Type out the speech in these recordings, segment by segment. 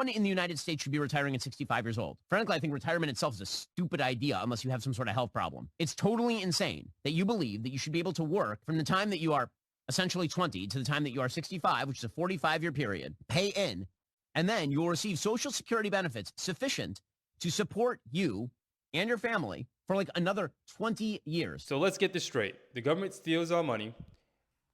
one in the United States should be retiring at 65 years old. Frankly, I think retirement itself is a stupid idea unless you have some sort of health problem. It's totally insane that you believe that you should be able to work from the time that you are essentially 20 to the time that you are 65, which is a 45-year period, pay in, and then you will receive Social Security benefits sufficient to support you and your family for like another 20 years. So let's get this straight. The government steals our money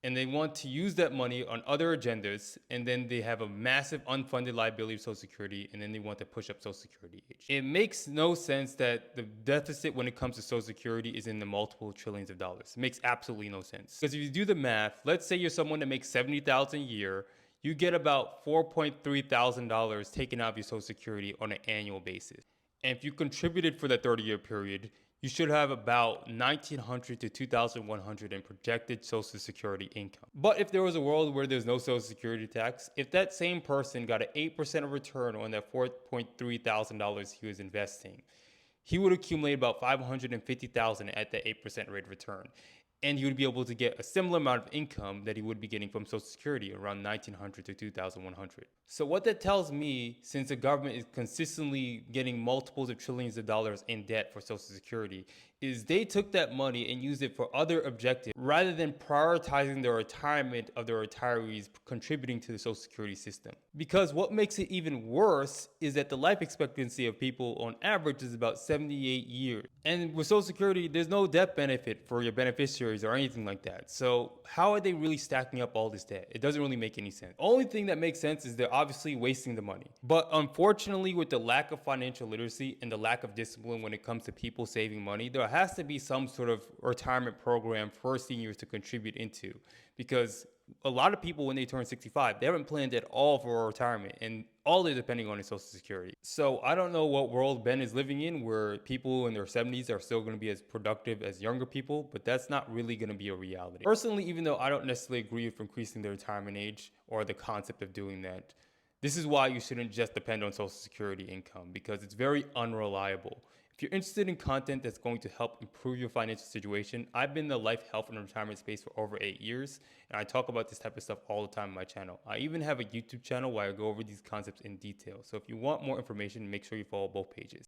and they want to use that money on other agendas, and then they have a massive unfunded liability of Social Security, and then they want to push up Social Security age. It makes no sense that the deficit when it comes to Social Security is in the multiple trillions of dollars. It makes absolutely no sense. Because if you do the math, let's say you're someone that makes $70,000 a year, you get about $4.3 thousand taken out of your Social Security on an annual basis. And if you contributed for that 30-year period, you should have about $1,900 to $2,100 in projected Social Security income. But if there was a world where there's no Social Security tax, if that same person got an 8% return on that $4.3 thousand he was investing, he would accumulate about $550,000 at the 8% rate of return. And he would be able to get a similar amount of income that he would be getting from Social Security, around $1,900 to $2,100. So what that tells me, since the government is consistently getting multiples of trillions of dollars in debt for Social Security, is they took that money and used it for other objectives rather than prioritizing the retirement of their retirees contributing to the Social Security system. Because what makes it even worse is that the life expectancy of people on average is about 78 years. And with Social Security, there's no death benefit for your beneficiaries or anything like that. So how are they really stacking up all this debt? It doesn't really make any sense. Only thing that makes sense is they're obviously wasting the money. But unfortunately, with the lack of financial literacy and the lack of discipline when it comes to people saving money, there has to be some sort of retirement program for seniors to contribute into, because a lot of people, when they turn 65, they haven't planned at all for retirement, and all they're depending on is Social Security. So I don't know what world Ben is living in where people in their 70s are still going to be as productive as younger people, but that's not really going to be a reality. Personally, even though I don't necessarily agree with increasing the retirement age or the concept of doing that, this is why you shouldn't just depend on Social Security income, because it's very unreliable. If you're interested in content that's going to help improve your financial situation, I've been in the life, health, and retirement space for over 8 years, and I talk about this type of stuff all the time on my channel. I even have a YouTube channel where I go over these concepts in detail. So if you want more information, make sure you follow both pages.